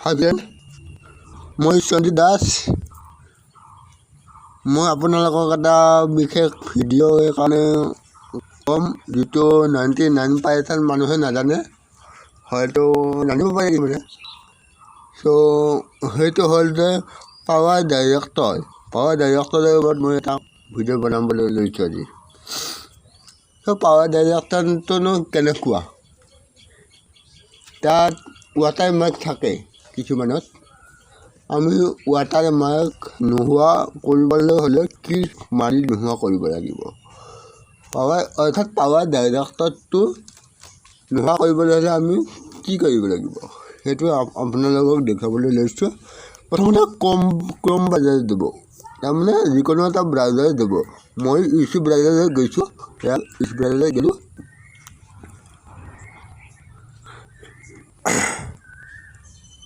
Hi friend मैं सञ्जीत दास मैं আপোনালোকক এটা বিশেষ ভিডিঅ' কাৰণে কম যিটো 99% মানুহে নাজানে হয়তো জানিব পাৰে মানে সো সেইটো হ'ল যে পাৱাৰ ডাইৰেক্টৰৰ ওপৰত মই এটা ভিডিঅ' বনাবলৈ লৈছোঁ আজি সো পাৱাৰ ডাইৰেক্টৰটোনো কেনেকুৱা তাত ৱাটাৰ মাৰ্ক থাকে কিছুমানত আমি ৱাটাৰ মাৰ্ক নোহোৱা কৰিবলৈ হ'লে কি মাৰি নোহোৱা কৰিব লাগিব অৰ্থাৎ পাৱাৰ ডাইৰেক্টৰটো নোহোৱা কৰিবলৈ হ'লে আমি কি কৰিব লাগিব সেইটো আপোনালোকক দেখাবলৈ লৈছোঁ প্ৰথমতে ক্ৰম ব্ৰাউজাৰ দিব তাৰমানে যিকোনো এটা ব্ৰাউজাৰ দিব মই ইউটিউব ব্ৰাউজাৰত গৈছোঁ ইউটিউব ব্ৰাউজাৰত গ'লোঁ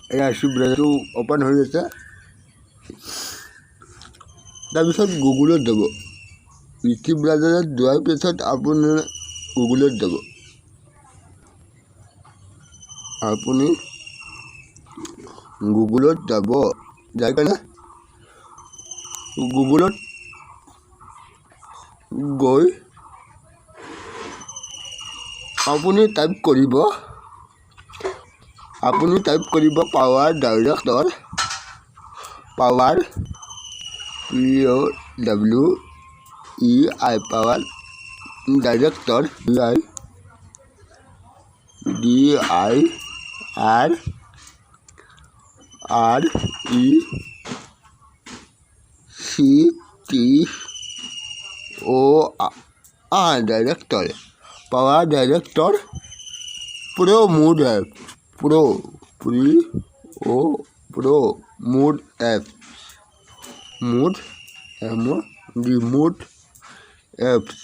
ইউটিউব ব্ৰাউজাৰটো অ'পেন হৈ আছে তাৰপিছত গুগলত যাব ইউটিউব ব্ৰাউজাৰত যোৱাৰ পিছত আপুনি গুগলত যাব আপুনি গুগলত যাব যাই কেনে গুগলত গৈ আপুনি টাইপ কৰিব power director power POWER power director DIRECTOR director power director pro' mode app mode apps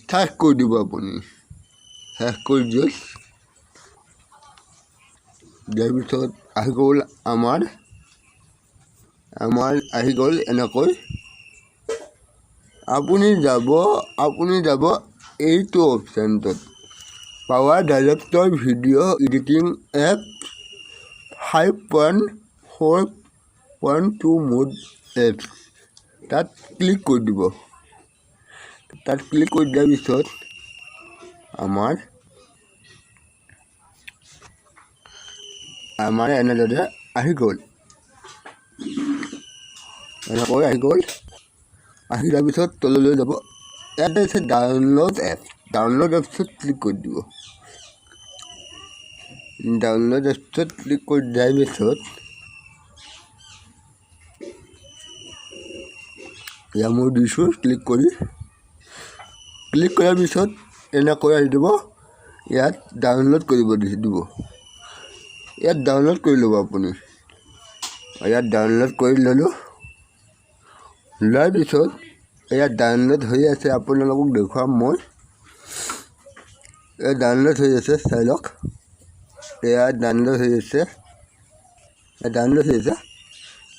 শেষ কৰি দিব আপুনি শেষ কৰি দিয়াৰ পিছত আহি গ'ল আমাৰ আহি গ'ল এনেকৈ আপুনি যাব এইটো অপশ্যনটোত power director video' editing app 5.4.2 mode apps তাত ক্লিক কৰি দিব দিয়াৰ পিছত আমাৰ এনেদৰে আহি গ'ল আহি যোৱাৰ পিছত তললৈ যাব ইয়াতে আছে ডাউনলোড এপছত ক্লিক কৰি দিব ডাউনলোড এপছত ক্লিক কৰি দিয়াৰ পিছত ইয়াত মই দিছোঁ ক্লিক কৰাৰ পিছত এনেকৈ আহি দিব ইয়াত ডাউনলোড কৰিব দিব ইয়াত ডাউনলোড কৰি ল'ব আপুনি ইয়াত ডাউনলোড কৰি ল'লোঁ লোৱাৰ পিছত ইয়াত ডাউনলোড হৈ আছে আপোনালোকক দেখুৱাম মই ইয়াত ডাউনলোড হৈ আছে চাই লওক ইয়াত ডাউনলোড হৈ আছে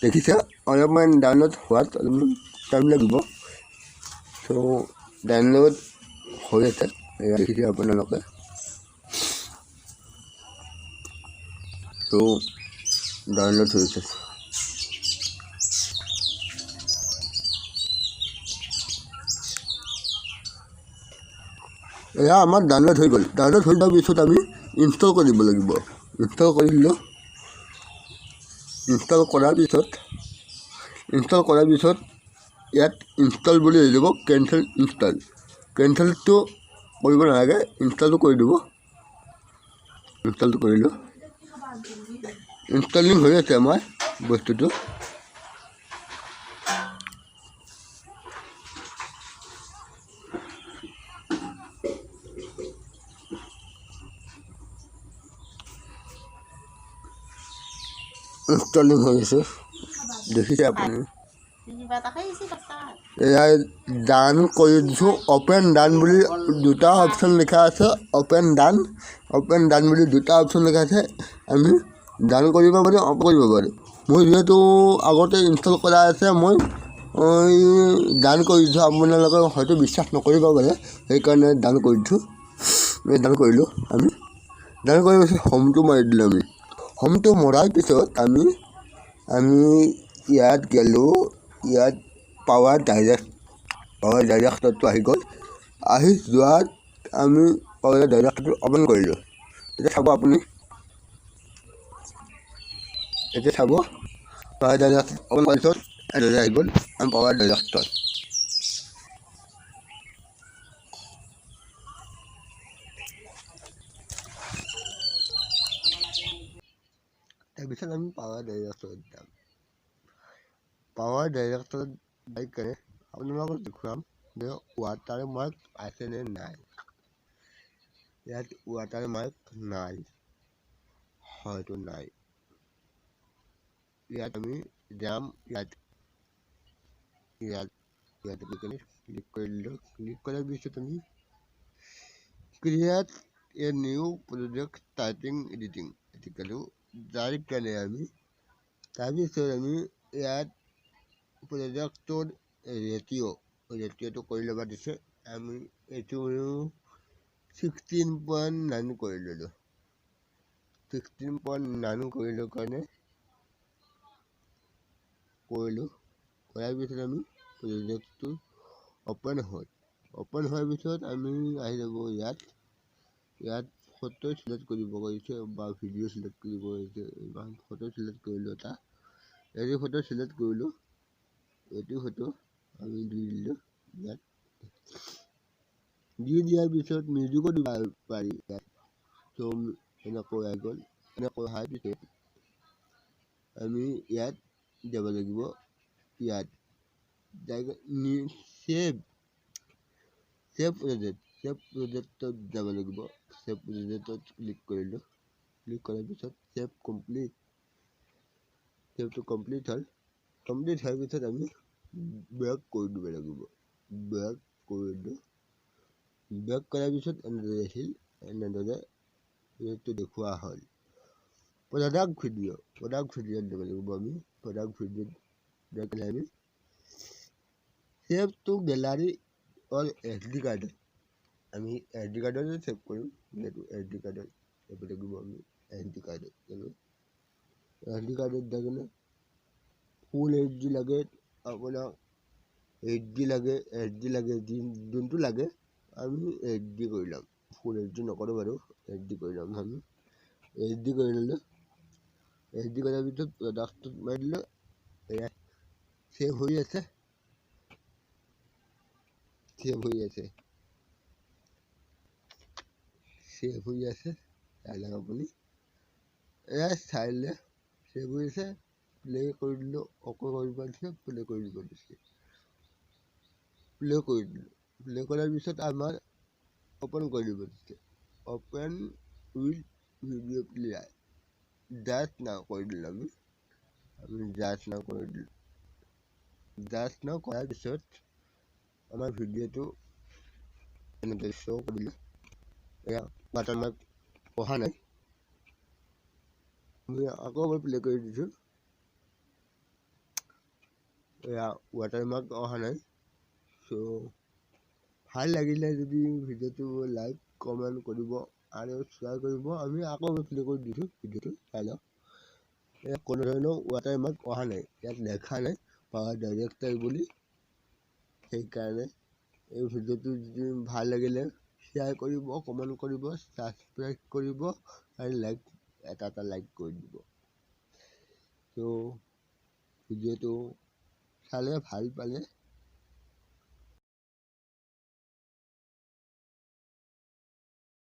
দেখিছে অলপমান ডাউনলোড হোৱাত অলপমান টাইম লাগিব চ' ডাউনলোড হৈ আছে দেখিছে আপোনালোকে চ' ডাউনলোড হৈ আছে এয়া আমাৰ ডাউনলোড হৈ গ'ল ডাউনলোড হৈ যোৱাৰ পিছত আমি ইনষ্টল কৰিব লাগিব ইনষ্টল কৰিলোঁ ইনষ্টল কৰাৰ পিছত ইয়াত ইনষ্টল বুলি হৈ যাব কেনচেলটো কৰিব নালাগে ইনষ্টলটো কৰি দিব ইনষ্টলটো কৰিলোঁ ইনষ্টলিং হৈ আছে আমাৰ বস্তুটো ইনষ্টলিং হৈ আছে দেখিছে আপুনি এয়া ডান কৰি দিছোঁ অ'পেন ডান বুলি দুটা অপশ্যন লিখা আছে অ'পেন ডান বুলি দুটা অপশ্যন লিখা আছে আমি ডান কৰিব পাৰি অফ কৰিব পাৰি মই যিহেতু আগতে ইনষ্টল কৰা আছে মই ডান কৰি দিছোঁ আপোনালোকে হয়তো বিশ্বাস নকৰিব পাৰে সেইকাৰণে ডান কৰি দিছোঁ ডান কৰিলোঁ আমি তেনেকৈ হোমটো মাৰি দিলোঁ আমি। হোমটো মৰাৰ পিছত আমি ইয়াত গ'লোঁ, ইয়াত পাৱাৰ ডাইৰেক্টৰটো আহি গ'ল। আহি যোৱাত আমি পাৱাৰ ডাইৰেক্টৰটো অপেন কৰিলোঁ। এতিয়া চাব আপুনি, এতিয়া চাব পাৱাৰ ডাইৰেক্টৰ অপেন কৰাৰ পিছত আহি গ'ল আমি পাৱাৰ ডাইৰেক্টৰ। তাৰপিছত আমি পাৱাৰ ডাইৰেক্টৰত যাম। পাৱাৰ ডাইৰেক্টৰত যাই কেনে আপোনালোকক দেখুৱাম যে ৱাটাৰ মাৰ্ক আছেনে নাই। ইয়াত ৱাটাৰ মাৰ্ক নাই, হয়তো নাই। ইয়াত আমি যাম, ইয়াত ক্লিক কৰি দিলোঁ। ক্লিক কৰাৰ পিছত আমি create a new project typing editing গ'লোঁ। যাৰ কাৰণে আমি তাৰপিছত আমি ইয়াত প্ৰজেক্টৰ ৰেটিঅ'টো কৰি ল'ব দিছে। আমি এইটো 16.9 কৰি ল'লোঁ। 16.9 কৰিলোঁ কাৰণে কৰাৰ পিছত আমি প্ৰজেক্টটো অপেন হোৱাৰ পিছত আমি আহি যাব ইয়াত ফটো চিলেক্ট কৰিব কৈছে বা ভিডিঅ' চিলেক্ট কৰিব কৈছে। ফটো চিলেক্ট কৰিলোঁ, এইটো ফটো চিলেক্ট কৰিলোঁ। এইটো ফটো আমি দি দিলোঁ। ইয়াত দি দিয়াৰ পিছত মিউজিকো দিব পাৰি। ইয়াত চ' এনেকৈ আহি গ'ল। এনেকৈ অহাৰ পিছত আমি ইয়াত যাব লাগিব। ইয়াত ছেভ প্ৰজেক্টত যাব লাগিব। ছেভ প্ৰজেক্টত ক্লিক কৰিলোঁ। ক্লিক কৰাৰ পিছত ছেভটো কমপ্লিট হ'ল। কমপ্লিট হোৱাৰ পিছত আমি বেক কৰি দিব লাগিব। বেক কৰিলোঁ। বেক কৰাৰ পিছত এনেদৰে আহিল, এনেদৰে এইটো দেখুওৱা হ'ল। প্ৰডাক্ট ভিডিঅ'ত দিব লাগিব আমি। প্ৰডাক্ট ভিডিঅ'ত দেখিলে আমি ছেভ টু গেলাৰী অৰ SD কাৰ্ডত আমি SD কাৰ্ডতে ছেভ কৰিম। যিহেতু SD কাৰ্ডত যাব লাগিব আমি। SD কাৰ্ডত গ'লোঁ। SD কাৰ্ডত যাই কিনে ফুল HD লাগে আপোনাক, HD লাগে যোনটো লাগে আমি HD কৰি ল'ম। ফুল HD নকৰোঁ বাৰু, HD কৰি ল'ম আমি। HD কৰি ল'লোঁ। HD কৰাৰ পিছত প্ৰডাক্টত মাৰি দিলোঁ। ইয়াত ছেভ হৈ আছে। চাই লওক আপুনি। এয়া চাইলে ছেভ হৈ আছে। প্লে কৰি দিলোঁ। অ'কে কৰিব দিছে, প্লে কৰি দিব দিছে। প্লে কৰি দিলোঁ। প্লে কৰাৰ পিছত আমাৰ অ'পেন কৰি দিব দিছে। Open with video' player. Just নাও কৰি দিলোঁ আমি জাষ্ট নাও কৰি দিলোঁ। জাষ্ট নাও কৰাৰ পিছত আমাৰ ভিডিঅ'টো এনেকৈ শ্ব' কৰিলে। এয়া ৱাটাৰমাৰ্ক অহা নাই। আমি আকৌ এবাৰ প্লে কৰি দিছোঁ। এয়া ৱাটাৰমাৰ্ক অহা নাই। চ' ভাল লাগিলে যদি ভিডিঅ'টো লাইক কমেণ্ট কৰিব আৰু শ্বেয়াৰ কৰিব। আমি আকৌ এবাৰ প্লে কৰি দিছোঁ। ভিডিঅ'টো চাই লওক। ইয়াত কোনো ধৰণৰ ৱাটাৰমাৰ্ক অহা নাই। ইয়াত লেখা নাই পাৱাৰ ডাইৰেক্টৰ বুলি। সেইকাৰণে এই ভিডিঅ'টো যদি ভাল লাগিলে শ্বেয়াৰ কৰিব, কমেণ্ট কৰিব, ছাবস্ক্ৰাইব কৰিব আৰু এটা লাইক কৰি দিব। ত' ভিডিঅ'টো চালে ভাল পালে